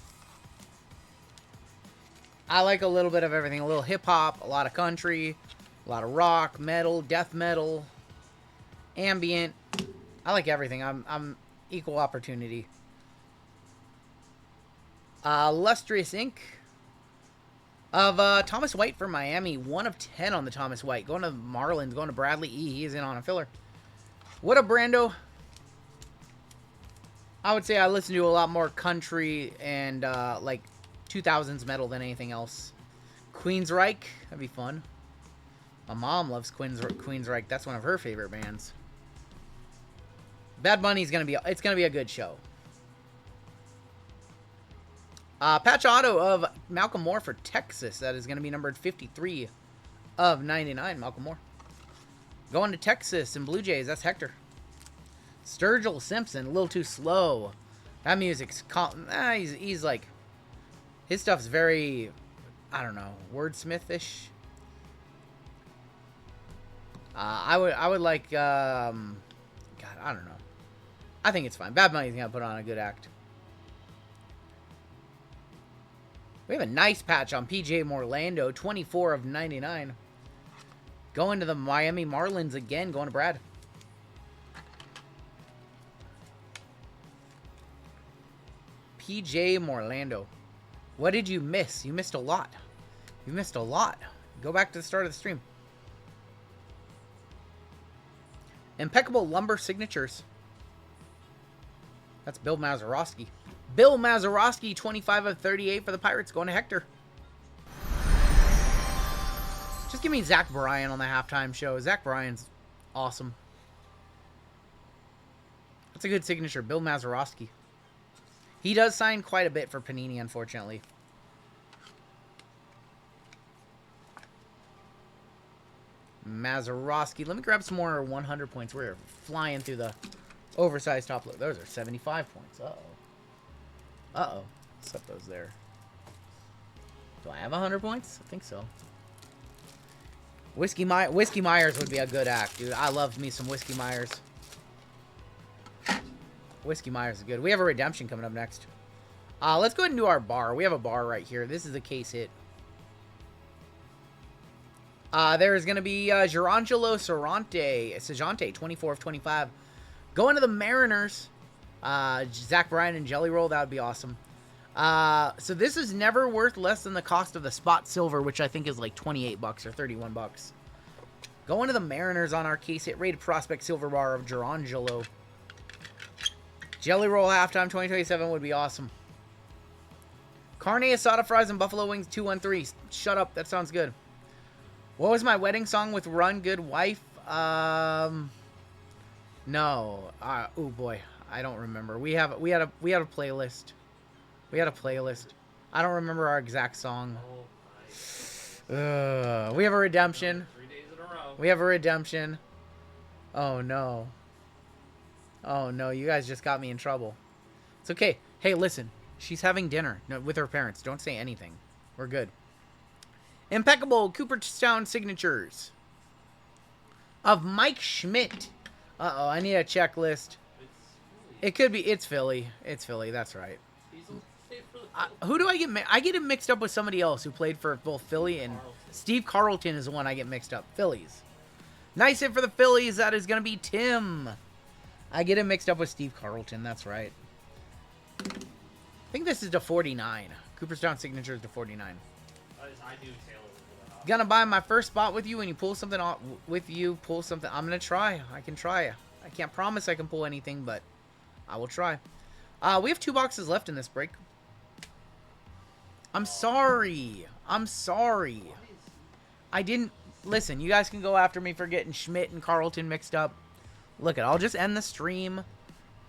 I like a little bit of everything. A little hip-hop, a lot of country, a lot of rock, metal, death metal, ambient. I like everything. I'm equal opportunity. Lustrous Ink of Thomas White for Miami. 1 of 10 on the Thomas White. Going to Marlins. Going to Bradley E. He is in on a filler. What a Brando. I would say I listen to a lot more country and like 2000s metal than anything else. Queensryche. That'd be fun. My mom loves Queensryche. That's one of her favorite bands. Bad Bunny's gonna be. It's gonna be a good show. Patch auto of Malcolm Moore for Texas. That is going to be numbered 53 of 99. Malcolm Moore. Going to Texas and Blue Jays. That's Hector. Sturgill Simpson. A little too slow. That music's... he's like... His stuff's very I don't know, wordsmith-ish. I would like, God, I don't know. I think it's fine. Bad Bunny's gonna put on a good act. We have a nice patch on PJ Morlando, 24 of 99. Going to the Miami Marlins again, going to Brad. PJ Morlando. What did you miss? You missed a lot. You missed a lot. Go back to the start of the stream. Impeccable Lumber Signatures. That's Bill Mazeroski. Bill Mazeroski, 25 of 38 for the Pirates, going to Hector. Just give me Zach Bryan on the halftime show. Zach Bryan's awesome. That's a good signature, Bill Mazeroski. He does sign quite a bit for Panini, unfortunately. Mazeroski. Let me grab some more 100 points. We're flying through the oversized top load. Those are 75 points. Uh-oh. Uh-oh. Set those there. Do I have 100 points? I think so. Whiskey Myers would be a good act, dude. I love me some Whiskey Myers. Whiskey Myers is good. We have a redemption coming up next. Let's go ahead and do our bar. We have a bar right here. This is a case hit. There is going to be Gerangelo Sajante, 24 of 25. Going to the Mariners. Zach Bryan and Jelly Roll. That would be awesome. So this is never worth less than the cost of the spot silver, which I think is like 28 bucks or 31 bucks. Going to the Mariners on our case hit rated prospect silver bar of Gerangelo. Jelly Roll halftime 2027 would be awesome. Carne asada fries and buffalo wings 213. Shut up. That sounds good. What was my wedding song with Run Good Wife? No. Oh boy, I don't remember. We had a playlist. We had a playlist. I don't remember our exact song. We have a redemption. 3 days in a row. We have a redemption. Oh no. Oh no, you guys just got me in trouble. It's okay. Hey, listen. She's having dinner with her parents. Don't say anything. We're good. Impeccable Cooperstown signatures of Mike Schmidt. Uh-oh, I need a checklist. It could be. It's Philly. It's Philly. That's right. Who do I get? I get him mixed up with somebody else who played for both Philly and Steve Carlton is the one I get mixed up. Phillies. Nice hit for the Phillies. That is going to be Tim. I get him mixed up with Steve Carlton. That's right. I think this is to 49. Cooperstown signatures to 49. I do Taylor. Gonna buy my first spot with you, and you pull something off with you. Pull something. I'm gonna try. I can try. I can't promise I can pull anything, but I will try. We have 2 boxes left in this break. I'm sorry. I'm sorry. I didn't listen. You guys can go after me for getting Schmidt and Carlton mixed up. Look it. I'll just end the stream.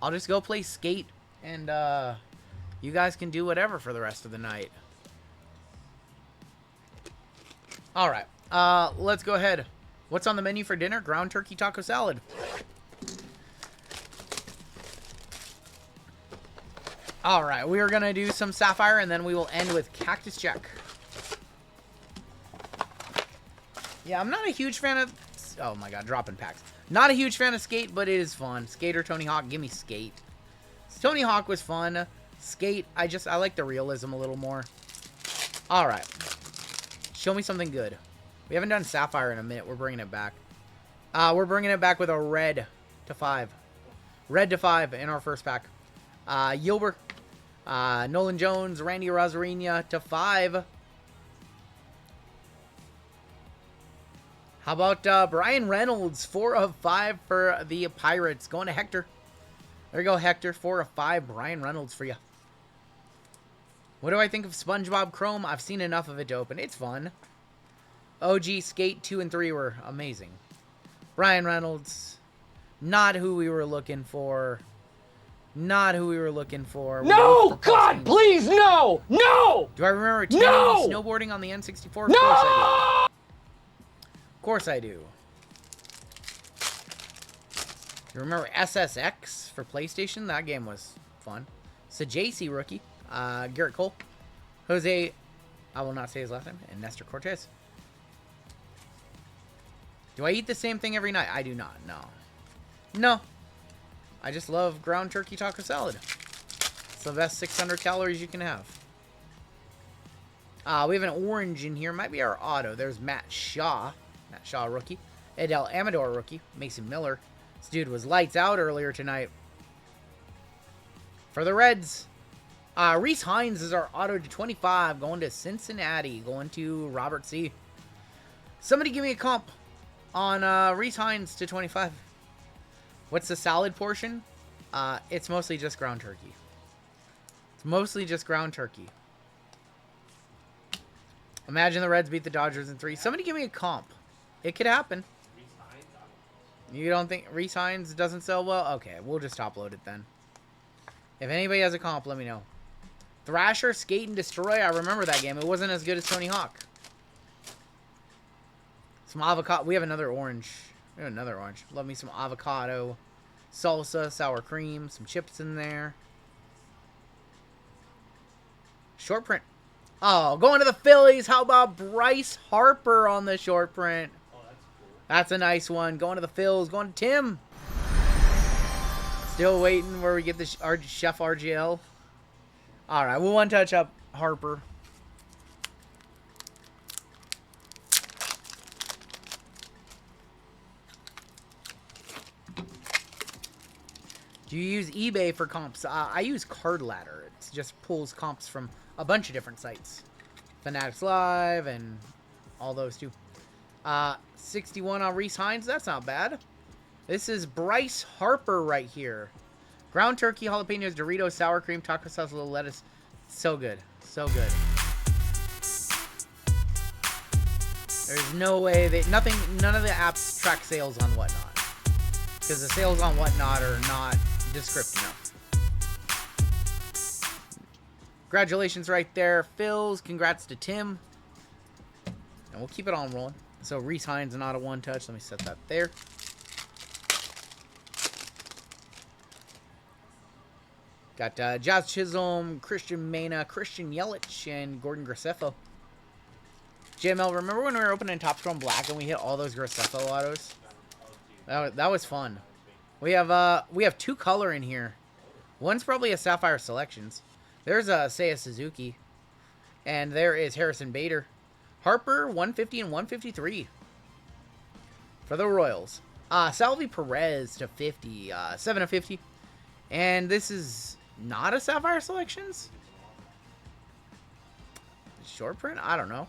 I'll just go play skate, and you guys can do whatever for the rest of the night. All right, let's go ahead. What's on the menu for dinner? Ground turkey taco salad. All right, we are going to do some Sapphire, and then we will end with Cactus Jack. Yeah, I'm not a huge fan of... Oh, my God, dropping packs. Not a huge fan of Skate, but it is fun. Skater Tony Hawk, give me Skate. Tony Hawk was fun. Skate, I like the realism a little more. All right. Show me something good. We haven't done Sapphire in a minute. We're bringing it back. We're bringing it back with a red to 5. Red to 5 in our first pack. Yilber. Nolan Jones. Randy Rosarina to 5. How about Brian Reynolds? 4 of 5 for the Pirates. Going to Hector. There you go, Hector. 4 of 5. Brian Reynolds for you. What do I think of SpongeBob Chrome? I've seen enough of it to open. It's fun. OG Skate 2 and 3 were amazing. Brian Reynolds. Not who we were looking for. Not who we were looking for. No! God, please, no! No! Do I remember No! snowboarding on the N64? Of course I do. Of course I do. You remember SSX for PlayStation? That game was fun. Sajasi rookie. Garrett Cole. Jose I will not say his last name. And Nestor Cortez. Do I eat the same thing every night? I do not. No. No. I just love ground turkey taco salad. It's the best 600 calories you can have. We have an orange in here. Might be our auto. There's Matt Shaw. Matt Shaw, rookie. Edel Amador, rookie. Mason Miller. This dude was lights out earlier tonight. For the Reds, Reese Hines is our auto to 25. Going to Cincinnati. Going to Robert C. Somebody give me a comp on Reese Hines to 25. What's the salad portion? It's mostly just ground turkey. It's mostly just ground turkey. Imagine the Reds beat the Dodgers in 3. Somebody give me a comp. It could happen. You don't think Reese Hines doesn't sell well? Okay, we'll just top load it then. If anybody has a comp, let me know. Thrasher, Skate, and Destroy. I remember that game. It wasn't as good as Tony Hawk. Some avocado. We have another orange. We have another orange. Love me some avocado. Salsa, sour cream, some chips in there. Short print. Oh, going to the Phillies. How about Bryce Harper on the short print? Oh, that's cool. That's a nice one. Going to the Phils. Going to Tim. Still waiting where we get the Chef RGL. All right, we'll one touch up Harper. Do you use eBay for comps? I use Card Ladder. It just pulls comps from a bunch of different sites. Fanatics Live and all those too. 61 on Reese Hines. That's not bad. This is Bryce Harper right here. Ground turkey, jalapenos, Doritos, sour cream, taco sauce, little lettuce. So good. So good. There's no way that none of the apps track sales on Whatnot. Because the sales on Whatnot are not descriptive enough. Congratulations right there, Phils. Congrats to Tim. And we'll keep it on rolling. So Reese Hines not a one touch. Let me set that there. Got Josh Chisholm, Christian Mena, Christian Yelich, and Gordon Graceffo. JML, remember when we were opening Top Storm Black and we hit all those Graceffo autos? That was fun. We have 2 color in here. One's probably a Sapphire Selections. There's a Seiya Suzuki. And there is Harrison Bader. Harper, 150 and 153. For the Royals. Salvi Perez to 50. 7 of 50. And this is not a Sapphire Selections? Short print? I don't know.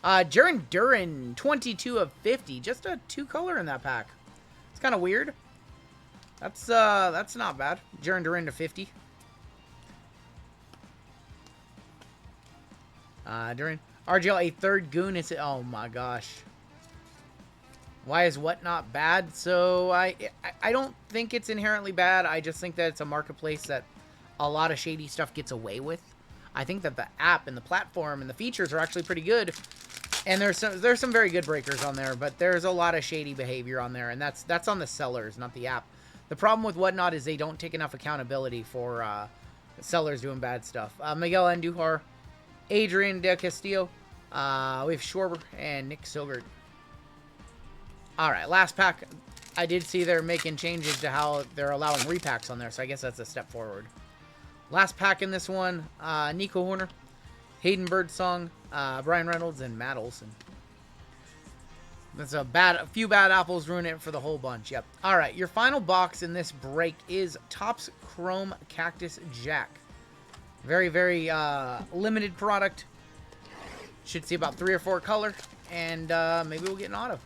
Jaron Duran, 22 of 50. Just a 2 color in that pack. It's kind of weird. That's not bad. Jaron Duran to 50. Duran. RGL, a third goon. Is it? Oh my gosh. Why is Whatnot bad? So I don't think it's inherently bad. I just think that it's a marketplace that a lot of shady stuff gets away with. I think that the app and the platform and the features are actually pretty good. And there's some very good breakers on there, but there's a lot of shady behavior on there, and that's on the sellers, not the app. The problem with Whatnot is they don't take enough accountability for sellers doing bad stuff. Miguel Andujar, Adrian Del Castillo, we have Schwarber, and Nick Silgert. All right, last pack. I did see they're making changes to how they're allowing repacks on there, so I guess that's a step forward. Last pack in this one, Nico Horner, Hayden Birdsong, Brian Reynolds, and Matt Olson. That's a few bad apples ruin it for the whole bunch. Yep. All right, your final box in this break is Topps Chrome Cactus Jack. Very, very limited product. Should see about 3 or 4 color, and maybe we'll get an auto.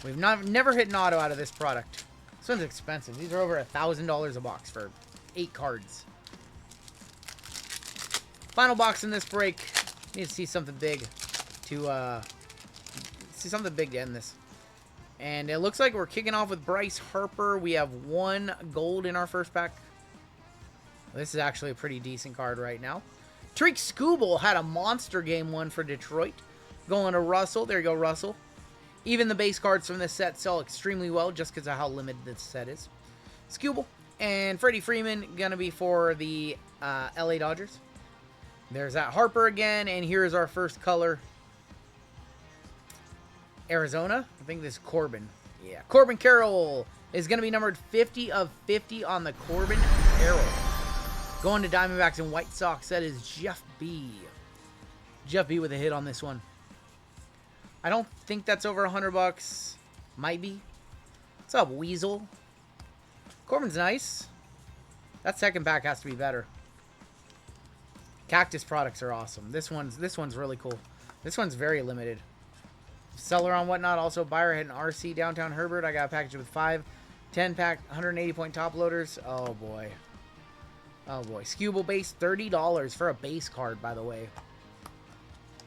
We've never hit an auto out of this product. This one's expensive. These are over $1,000 a box for 8 cards. Final box in this break. Need to see something big to end this. And it looks like we're kicking off with Bryce Harper. We have 1 gold in our first pack. This is actually a pretty decent card right now. Tariq Skubal had a monster game 1 for Detroit. Going to Russell. There you go, Russell. Even the base cards from this set sell extremely well just because of how limited this set is. Skubal and Freddie Freeman going to be for the LA Dodgers. There's that Harper again, and here's our first color. Arizona. I think this is Corbin. Yeah, Corbin Carroll is going to be numbered 50 of 50 on the Corbin Carroll. Going to Diamondbacks and White Sox, that is Jeff B. Jeff B with a hit on this one. I don't think that's over $100. Might be. What's up, Weasel? Corbin's nice. That second pack has to be better. Cactus products are awesome. This one's really cool. This one's very limited. Seller on Whatnot, also buyer hit an RC Downtown Herbert. I got a package with 5 10-pack 180-point top loaders. Oh boy. Oh boy. Skewable base, $30 for a base card, by the way.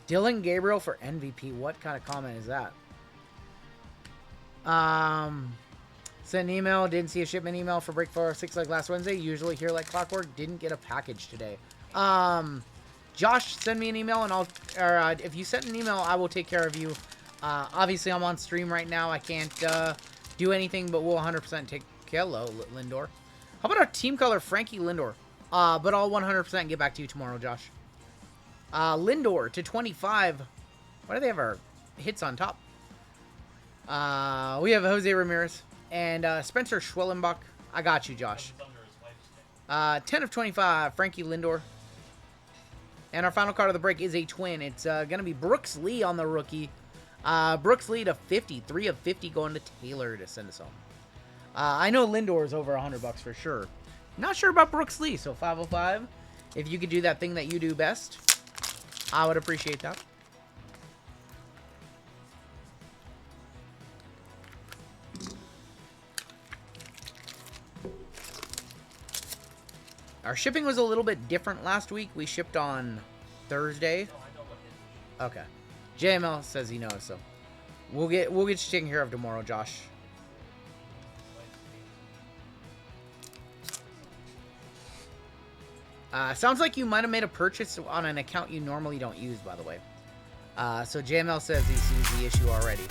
Dylan Gabriel for MVP. What kind of comment is that? Sent an email. Didn't see a shipment email for Break 406 like last Wednesday. Usually here like clockwork. Didn't get a package today. Josh, send me an email and if you sent an email, I will take care of you. Obviously, I'm on stream right now. I can't do anything, but we'll 100% take... Hello, Lindor. How about our team color, Frankie Lindor? But I'll 100% get back to you tomorrow, Josh. Lindor to 25. Why do they have our hits on top? We have Jose Ramirez and Spencer Schwellenbach. I got you, Josh. 10 of 25, Frankie Lindor. And our final card of the break is a twin. It's going to be Brooks Lee on the rookie. Brooks Lee to 50. 3 of 50 going to Taylor to send us home. I know Lindor is over $100 for sure. Not sure about Brooks Lee, so 505. If you could do that thing that you do best, I would appreciate that. Our shipping was a little bit different last week. We shipped on Thursday. Okay. JML says he knows, so we'll get you taken care of tomorrow, Josh. Sounds like you might have made a purchase on an account you normally don't use, by the way. So JML says he sees the issue already.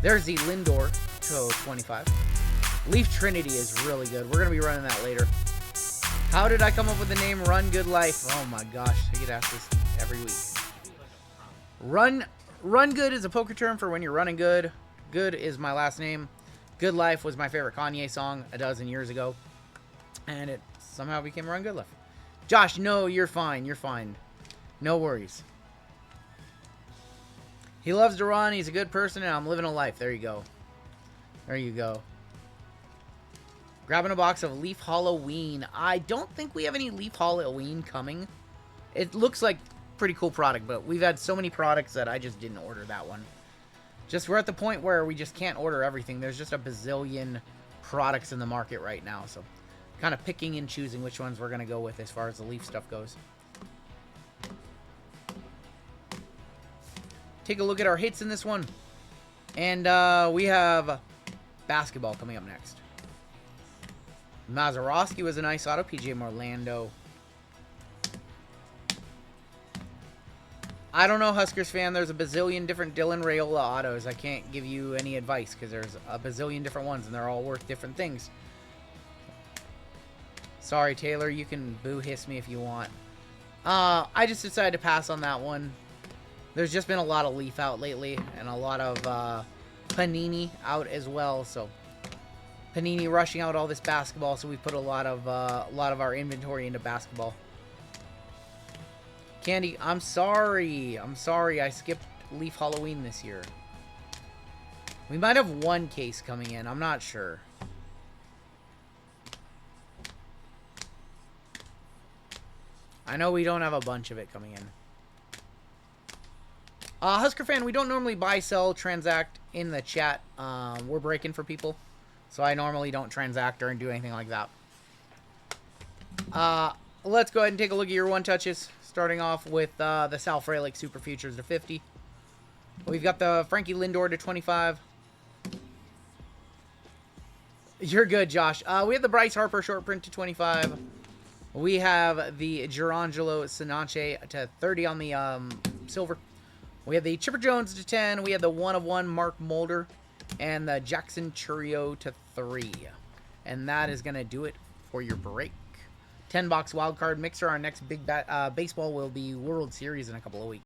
There's the Lindor to 25. Leaf Trinity is really good. We're going to be running that later. How did I come up with the name Run Good Life? Oh my gosh, I get asked this every week. Run Good is a poker term for when you're running good. Good is my last name. Good Life was my favorite Kanye song a dozen years ago. And it somehow became Run Good Life. Josh, no, you're fine. You're fine. No worries. He loves to run. He's a good person, and I'm living a life. There you go. There you go. Grabbing a box of Leaf Halloween. I don't think we have any Leaf Halloween coming. It looks like pretty cool product, but we've had so many products that I just didn't order that one. Just we're at the point where we just can't order everything. There's just a bazillion products in the market right now, so kind of picking and choosing which ones we're going to go with as far as the Leaf stuff goes. Take a look at our hits in this one. And we have basketball coming up next. Mazeroski was a nice auto. PJ Orlando. I don't know, Huskers fan. There's a bazillion different Dylan Raiola autos. I can't give you any advice because there's a bazillion different ones and they're all worth different things. Sorry, Taylor. You can boo hiss me if you want. I just decided to pass on that one. There's just been a lot of Leaf out lately and a lot of Panini out as well. So Panini rushing out all this basketball, so we put a lot of our inventory into basketball. Candy, I'm sorry. I'm sorry. I skipped Leaf Halloween this year. We might have one case coming in. I'm not sure. I know we don't have a bunch of it coming in. Husker fan, we don't normally buy, sell, transact in the chat. We're breaking for people. So I normally don't transact or do anything like that. Let's go ahead and take a look at your one touches. Starting off with the Sal Frelick Super Futures to 50. We've got the Frankie Lindor to 25. You're good, Josh. We have the Bryce Harper short print to 25. We have the Gerangelo Sinache to 30 on the silver. We have the Chipper Jones to 10. We have the 1/1 Mark Mulder. And the Jackson Churio to 3. And that is going to do it for your break. 10 box wildcard mixer. Our next big baseball will be World Series in a couple of weeks.